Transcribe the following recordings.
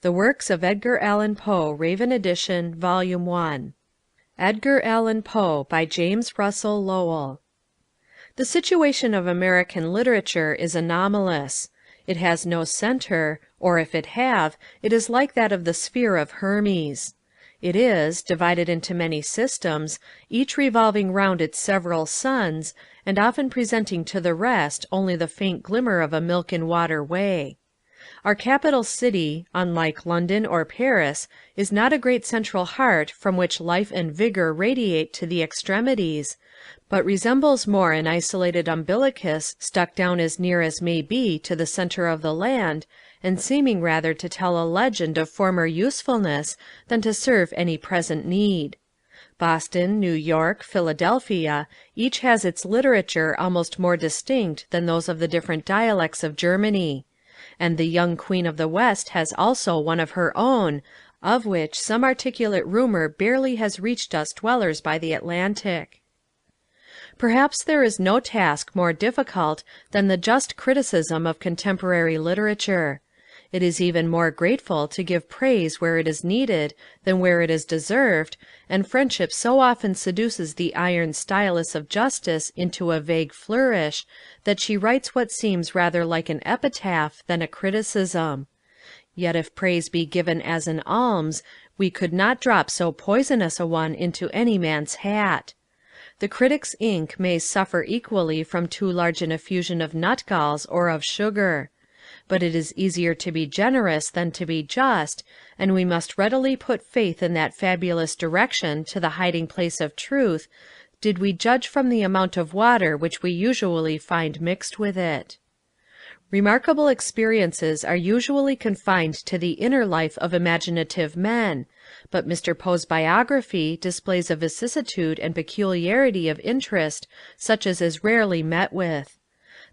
The Works of Edgar Allan Poe, Raven Edition, Volume 1. Edgar Allan Poe, by James Russell Lowell. The situation of American literature is anomalous. It has no center, or if it have, it is like that of the sphere of Hermes. It is, divided into many systems, each revolving round its several suns, and often presenting to the rest only the faint glimmer of a milk and water way. Our capital city, unlike London or Paris, is not a great central heart from which life and vigor radiate to the extremities, but resembles more an isolated umbilicus stuck down as near as may be to the center of the land, and seeming rather to tell a legend of former usefulness than to serve any present need. Boston, New York, Philadelphia, each has its literature almost more distinct than those of the different dialects of Germany. And the young Queen of the West has also one of her own, of which some articulate rumor barely has reached us dwellers by the Atlantic. Perhaps there is no task more difficult than the just criticism of contemporary literature. It is even more grateful to give praise where it is needed than where it is deserved, and friendship so often seduces the iron stylus of justice into a vague flourish, that she writes what seems rather like an epitaph than a criticism. Yet if praise be given as an alms, we could not drop so poisonous a one into any man's hat. The critic's ink may suffer equally from too large an effusion of nutgalls or of sugar. But it is easier to be generous than to be just, and we must readily put faith in that fabulous direction to the hiding place of truth, did we judge from the amount of water which we usually find mixed with it. Remarkable experiences are usually confined to the inner life of imaginative men, but Mr. Poe's biography displays a vicissitude and peculiarity of interest such as is rarely met with.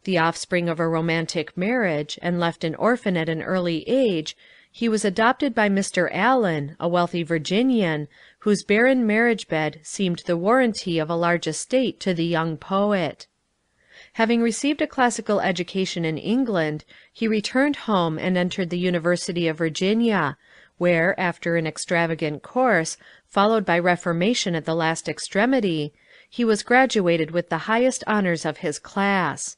The offspring of a romantic marriage, and left an orphan at an early age, he was adopted by Mr. Allan, a wealthy Virginian, whose barren marriage bed seemed the warranty of a large estate to the young poet. Having received a classical education in England, he returned home and entered the University of Virginia, where, after an extravagant course, followed by reformation at the last extremity, he was graduated with the highest honors of his class.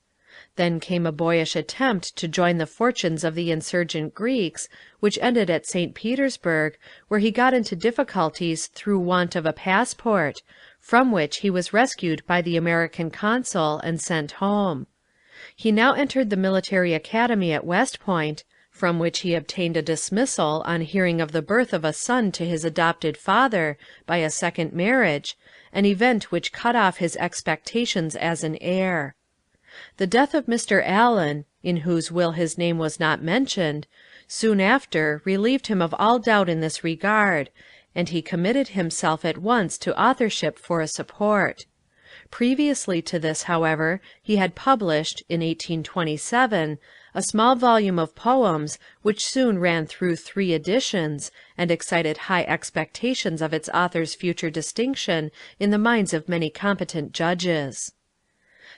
Then came a boyish attempt to join the fortunes of the insurgent Greeks, which ended at St. Petersburg, where he got into difficulties through want of a passport, from which he was rescued by the American consul and sent home. He now entered the military academy at West Point, from which he obtained a dismissal on hearing of the birth of a son to his adopted father by a second marriage, an event which cut off his expectations as an heir. The death of Mr. Allan, in whose will his name was not mentioned, soon after relieved him of all doubt in this regard, and he committed himself at once to authorship for a support. Previously to this, however, he had published, in 1827, a small volume of poems which soon ran through 3 editions, and excited high expectations of its author's future distinction in the minds of many competent judges.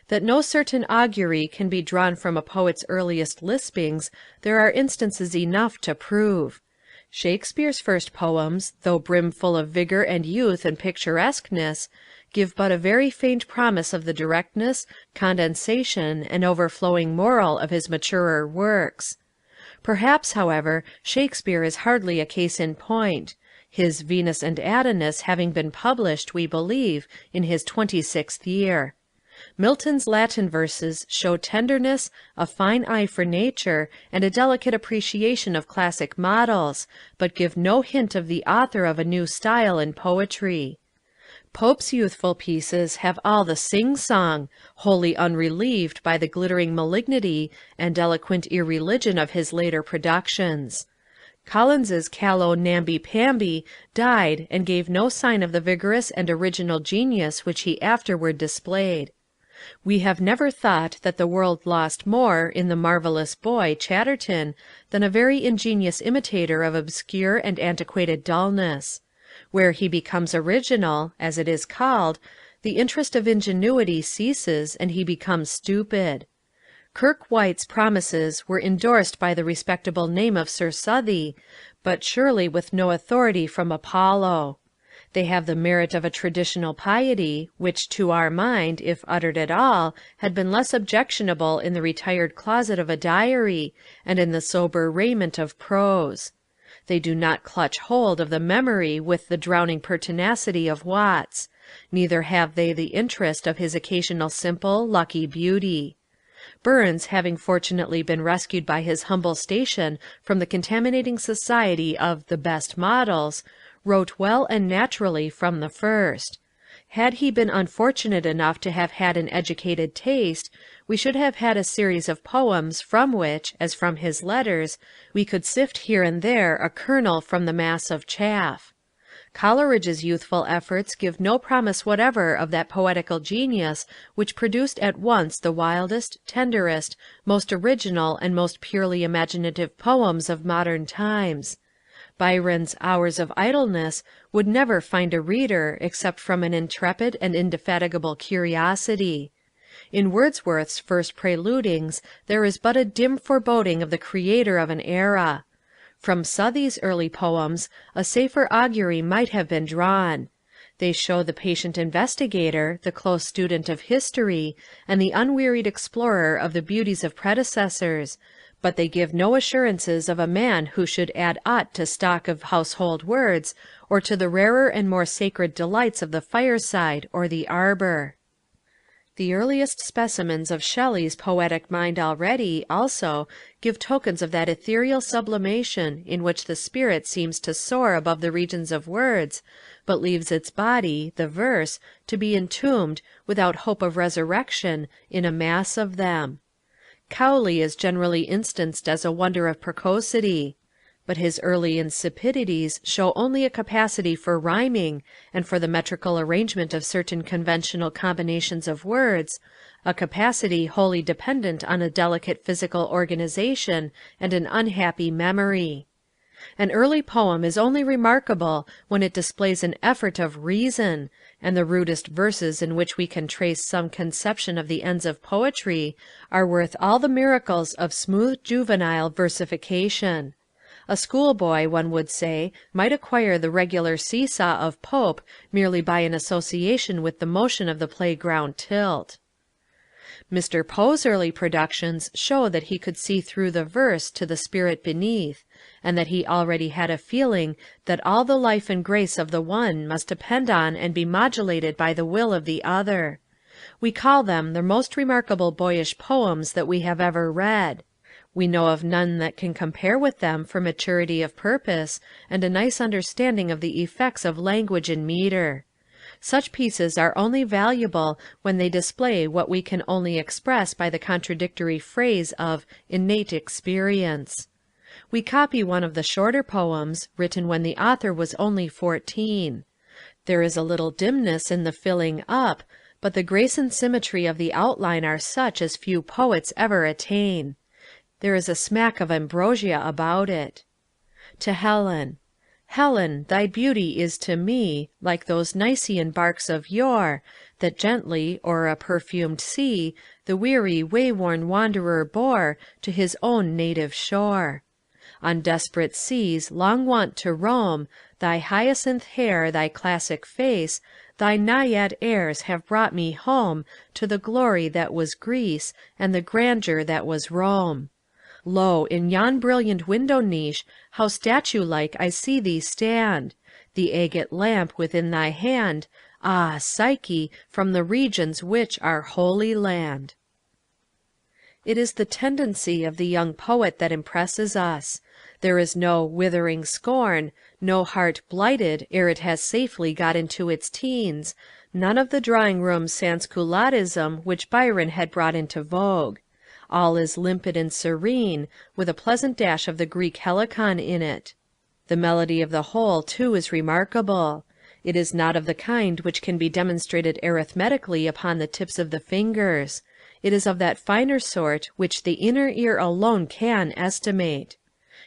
That no certain augury can be drawn from a poet's earliest lispings there are instances enough to prove. Shakespeare's first poems, though brimful of vigor and youth and picturesqueness, give but a very faint promise of the directness, condensation, and overflowing moral of his maturer works. Perhaps, however, Shakespeare is hardly a case in point, his Venus and Adonis having been published, we believe, in his 26th year. Milton's Latin verses show tenderness, a fine eye for nature, and a delicate appreciation of classic models, but give no hint of the author of a new style in poetry. Pope's youthful pieces have all the sing-song, wholly unrelieved by the glittering malignity and eloquent irreligion of his later productions. Collins's callow namby-pamby died and gave no sign of the vigorous and original genius which he afterward displayed. We have never thought that the world lost more in the marvellous boy, Chatterton, than a very ingenious imitator of obscure and antiquated dullness. Where he becomes original, as it is called, the interest of ingenuity ceases and he becomes stupid. Kirke White's promises were endorsed by the respectable name of Sir Southey, but surely with no authority from Apollo. They have the merit of a traditional piety, which to our mind, if uttered at all, had been less objectionable in the retired closet of a diary, and in the sober raiment of prose. They do not clutch hold of the memory with the drowning pertinacity of Watts; neither have they the interest of his occasional simple, lucky beauty. Burns, having fortunately been rescued by his humble station from the contaminating society of the "best models," wrote well and naturally from the first. Had he been unfortunate enough to have had an educated taste, we should have had a series of poems from which, as from his letters, we could sift here and there a kernel from the mass of chaff. Coleridge's youthful efforts give no promise whatever of that poetical genius which produced at once the wildest, tenderest, most original, and most purely imaginative poems of modern times. Byron's Hours of Idleness would never find a reader except from an intrepid and indefatigable curiosity. In Wordsworth's first preludings there is but a dim foreboding of the creator of an era. From Southey's early poems a safer augury might have been drawn. They show the patient investigator, the close student of history, and the unwearied explorer of the beauties of predecessors, but they give no assurances of a man who should add aught to stock of household words, or to the rarer and more sacred delights of the fireside or the arbor. The earliest specimens of Shelley's poetic mind already, also, give tokens of that ethereal sublimation in which the spirit seems to soar above the regions of words, but leaves its body, the verse, to be entombed, without hope of resurrection, in a mass of them. Cowley is generally instanced as a wonder of precocity, but his early insipidities show only a capacity for rhyming, and for the metrical arrangement of certain conventional combinations of words, a capacity wholly dependent on a delicate physical organization and an unhappy memory. An early poem is only remarkable when it displays an effort of reason, and the rudest verses in which we can trace some conception of the ends of poetry are worth all the miracles of smooth juvenile versification. A schoolboy, one would say, might acquire the regular seesaw of Pope merely by an association with the motion of the playground tilt. Mr. Poe's early productions show that he could see through the verse to the spirit beneath, and that he already had a feeling that all the life and grace of the one must depend on and be modulated by the will of the other. We call them the most remarkable boyish poems that we have ever read. We know of none that can compare with them for maturity of purpose, and a nice understanding of the effects of language and metre. Such pieces are only valuable when they display what we can only express by the contradictory phrase of innate experience. We copy one of the shorter poems, written when the author was only 14. There is a little dimness in the filling up, but the grace and symmetry of the outline are such as few poets ever attain. There is a smack of ambrosia about it. To Helen. Helen, thy beauty is to me Like those Nicean barks of yore, That gently, o'er a perfumed sea, The weary, way-worn wanderer bore To his own native shore. On desperate seas long wont to roam, Thy hyacinth hair, thy classic face, Thy Naiad airs have brought me home To the glory that was Greece, and the grandeur that was Rome. Lo, in yon brilliant window niche, how statue-like I see thee stand, the agate lamp within thy hand, ah, Psyche, from the regions which are Holy Land. It is the tendency of the young poet that impresses us. There is no withering scorn, no heart blighted ere it has safely got into its teens, none of the drawing-room sansculottism which Byron had brought into vogue. All is limpid and serene, with a pleasant dash of the Greek helicon in it. The melody of the whole, too, is remarkable. It is not of the kind which can be demonstrated arithmetically upon the tips of the fingers. It is of that finer sort which the inner ear alone can estimate.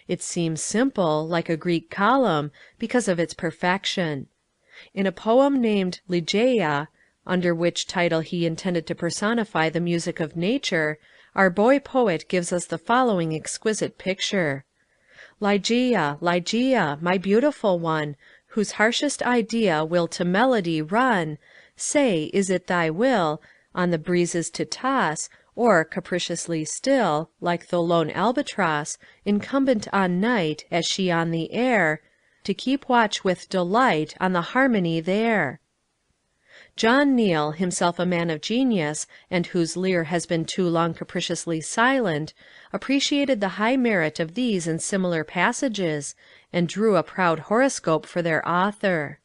It seems simple, like a Greek column, because of its perfection. In a poem named Ligeia, under which title he intended to personify the music of nature, our boy poet gives us the following exquisite picture. Ligeia, Ligeia, my beautiful one, whose harshest idea will to melody run, say, is it thy will, on the breezes to toss, or, capriciously still, like the lone albatross, incumbent on night, as she on the air, to keep watch with delight on the harmony there? John Neal, himself a man of genius, and whose lyre has been too long capriciously silent, appreciated the high merit of these and similar passages, and drew a proud horoscope for their author.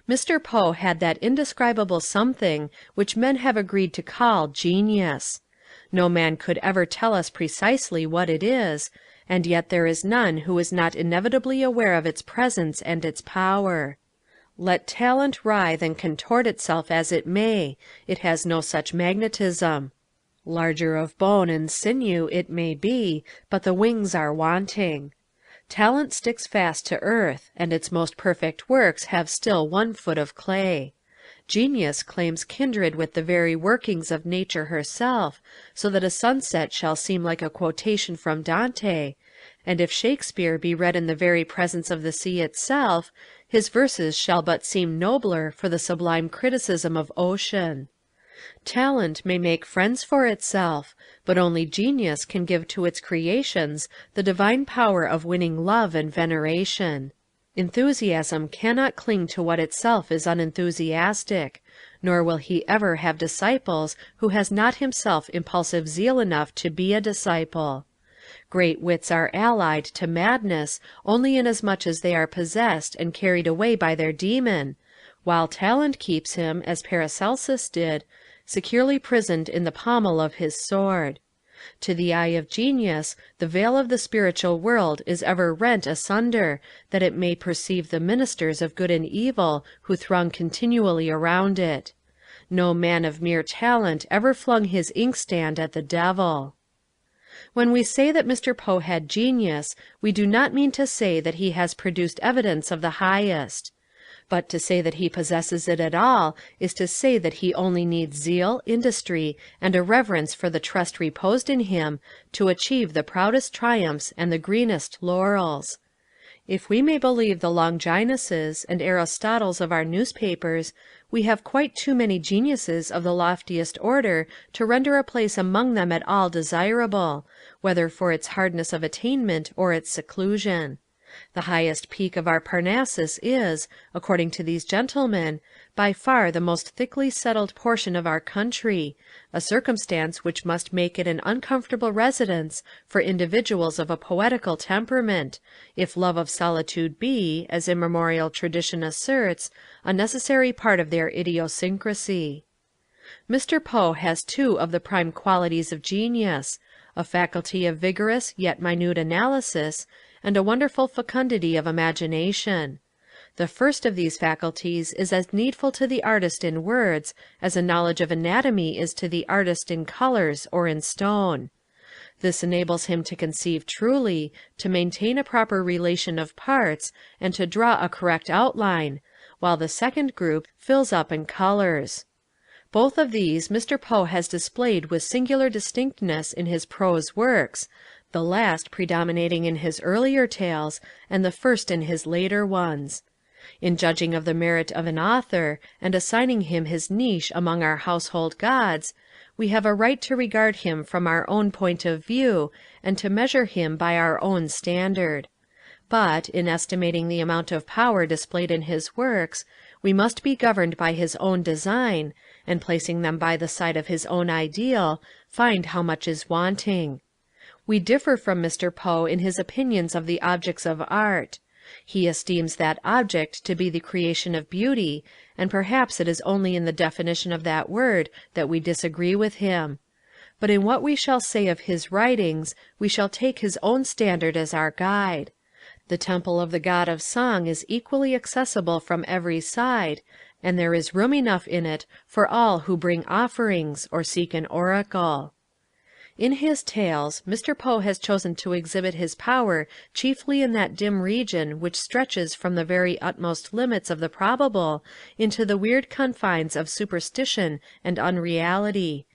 Mr. Poe had that indescribable something which men have agreed to call genius. No man could ever tell us precisely what it is, and yet there is none who is not inevitably aware of its presence and its power. Let talent writhe and contort itself as it may, it has no such magnetism. Larger of bone and sinew it may be, but the wings are wanting. Talent sticks fast to earth, and its most perfect works have still one foot of clay. Genius claims kindred with the very workings of nature herself, so that a sunset shall seem like a quotation from Dante, and if Shakespeare be read in the very presence of the sea itself, his verses shall but seem nobler for the sublime criticism of ocean. Talent may make friends for itself, but only genius can give to its creations the divine power of winning love and veneration. Enthusiasm cannot cling to what itself is unenthusiastic, nor will he ever have disciples who has not himself impulsive zeal enough to be a disciple. Great wits are allied to madness only inasmuch as they are possessed and carried away by their demon, while talent keeps him, as Paracelsus did, securely prisoned in the pommel of his sword. To the eye of genius, the veil of the spiritual world is ever rent asunder, that it may perceive the ministers of good and evil who throng continually around it. No man of mere talent ever flung his inkstand at the devil. When we say that Mr. Poe had genius, we do not mean to say that he has produced evidence of the highest. But to say that he possesses it at all is to say that he only needs zeal, industry, and a reverence for the trust reposed in him to achieve the proudest triumphs and the greenest laurels. If we may believe the Longinuses and Aristotles of our newspapers, we have quite too many geniuses of the loftiest order to render a place among them at all desirable, whether for its hardness of attainment or its seclusion. The highest peak of our Parnassus is, according to these gentlemen, by far the most thickly settled portion of our country, a circumstance which must make it an uncomfortable residence for individuals of a poetical temperament, if love of solitude be, as immemorial tradition asserts, a necessary part of their idiosyncrasy. Mr. Poe has two of the prime qualities of genius, a faculty of vigorous yet minute analysis, and a wonderful fecundity of imagination. The first of these faculties is as needful to the artist in words as a knowledge of anatomy is to the artist in colors or in stone. This enables him to conceive truly, to maintain a proper relation of parts, and to draw a correct outline, while the second group fills up and colors. Both of these Mr. Poe has displayed with singular distinctness in his prose works, the last predominating in his earlier tales, and the first in his later ones. In judging of the merit of an author, and assigning him his niche among our household gods, we have a right to regard him from our own point of view, and to measure him by our own standard. But, in estimating the amount of power displayed in his works, we must be governed by his own design, and placing them by the side of his own ideal, find how much is wanting. We differ from Mr. Poe in his opinions of the objects of art. He esteems that object to be the creation of beauty, and perhaps it is only in the definition of that word that we disagree with him. But in what we shall say of his writings, we shall take his own standard as our guide. The temple of the god of song is equally accessible from every side, and there is room enough in it for all who bring offerings or seek an oracle. In his tales, Mr. Poe has chosen to exhibit his power chiefly in that dim region which stretches from the very utmost limits of the probable into the weird confines of superstition and unreality.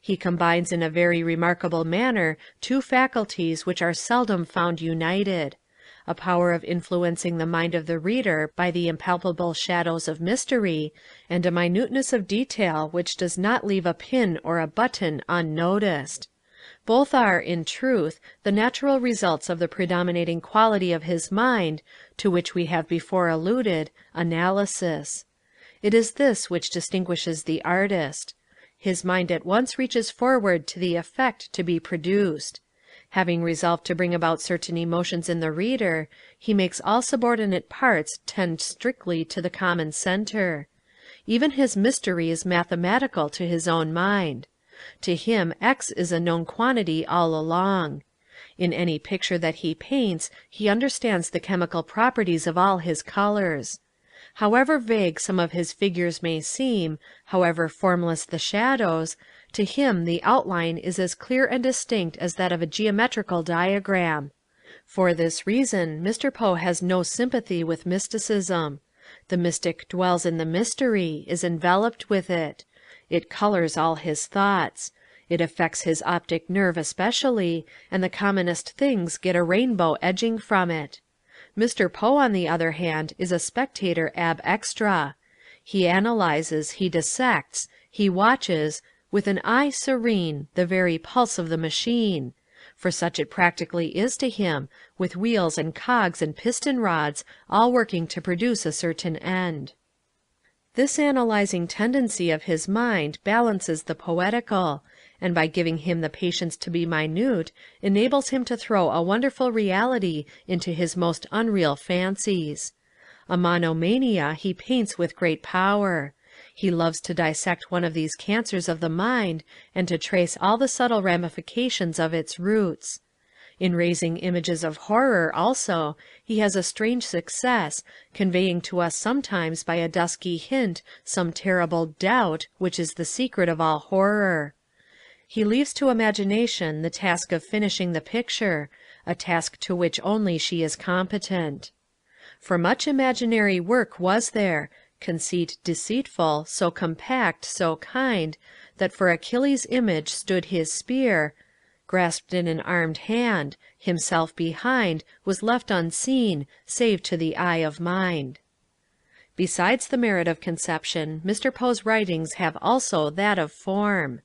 He combines in a very remarkable manner two faculties which are seldom found united. a power of influencing the mind of the reader by the impalpable shadows of mystery, and a minuteness of detail which does not leave a pin or a button unnoticed. Both are, in truth, the natural results of the predominating quality of his mind, to which we have before alluded, analysis. It is this which distinguishes the artist. His mind at once reaches forward to the effect to be produced. Having resolved to bring about certain emotions in the reader, he makes all subordinate parts tend strictly to the common centre. Even his mystery is mathematical to his own mind. To him X is a known quantity all along. In any picture that he paints he understands the chemical properties of all his colors. However vague some of his figures may seem, however formless the shadows, to him the outline is as clear and distinct as that of a geometrical diagram. For this reason Mr. Poe has no sympathy with mysticism. The mystic dwells in the mystery, is enveloped with it. It colors all his thoughts. It affects his optic nerve especially, and the commonest things get a rainbow edging from it. Mr. Poe, on the other hand, is a spectator ab extra. He analyzes, he dissects, he watches, with an eye serene, the very pulse of the machine, for such it practically is to him, with wheels and cogs and piston rods, all working to produce a certain end. This analyzing tendency of his mind balances the poetical, and by giving him the patience to be minute, enables him to throw a wonderful reality into his most unreal fancies. A monomania he paints with great power. He loves to dissect one of these cancers of the mind, and to trace all the subtle ramifications of its roots. In raising images of horror, also, he has a strange success, conveying to us sometimes by a dusky hint some terrible doubt which is the secret of all horror. He leaves to imagination the task of finishing the picture, a task to which only she is competent. For much imaginary work was there, conceit deceitful, so compact, so kind, that for Achilles' image stood his spear, grasped in an armed hand, himself behind, was left unseen, save to the eye of mind. Besides the merit of conception, Mr. Poe's writings have also that of form.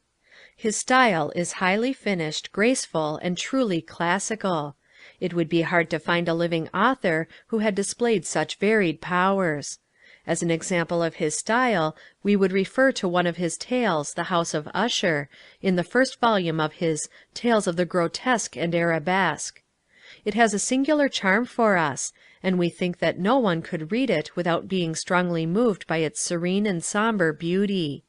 His style is highly finished, graceful, and truly classical. It would be hard to find a living author who had displayed such varied powers. As an example of his style, we would refer to one of his tales, The House of Usher, in the first volume of his Tales of the Grotesque and Arabesque. It has a singular charm for us, and we think that no one could read it without being strongly moved by its serene and sombre beauty.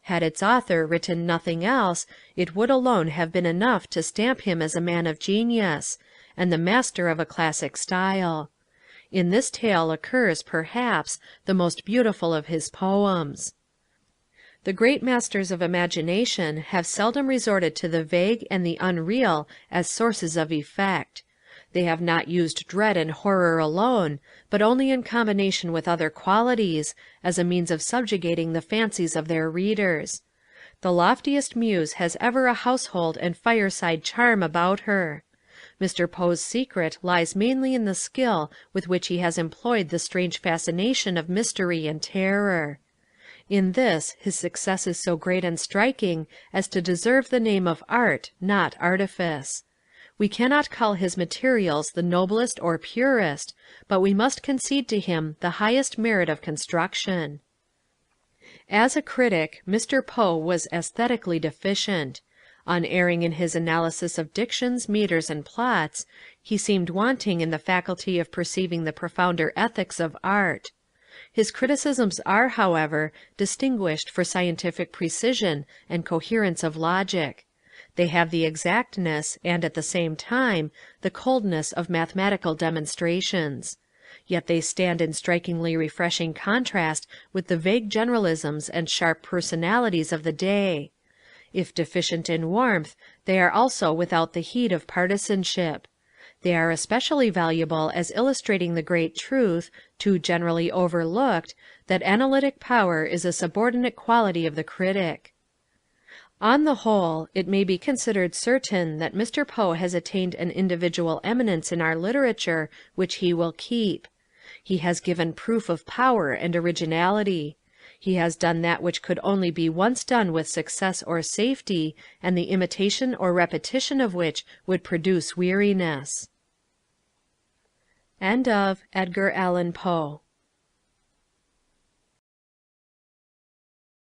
Had its author written nothing else, it would alone have been enough to stamp him as a man of genius, and the master of a classic style. In this tale occurs, perhaps, the most beautiful of his poems. The great masters of imagination have seldom resorted to the vague and the unreal as sources of effect. They have not used dread and horror alone, but only in combination with other qualities, as a means of subjugating the fancies of their readers. The loftiest muse has ever a household and fireside charm about her. Mr. Poe's secret lies mainly in the skill with which he has employed the strange fascination of mystery and terror. In this his success is so great and striking as to deserve the name of art, not artifice. We cannot call his materials the noblest or purest, but we must concede to him the highest merit of construction. As a critic, Mr. Poe was aesthetically deficient. Unerring in his analysis of dictions, meters, and plots, he seemed wanting in the faculty of perceiving the profounder ethics of art. His criticisms are, however, distinguished for scientific precision and coherence of logic. They have the exactness, and at the same time, the coldness of mathematical demonstrations. Yet they stand in strikingly refreshing contrast with the vague generalisms and sharp personalities of the day. If deficient in warmth, they are also without the heat of partisanship. They are especially valuable as illustrating the great truth, too generally overlooked, that analytic power is a subordinate quality of the critic. On the whole, it may be considered certain that Mr. Poe has attained an individual eminence in our literature which he will keep. He has given proof of power and originality. He has done that which could only be once done with success or safety, and the imitation or repetition of which would produce weariness. Edgar Allan Poe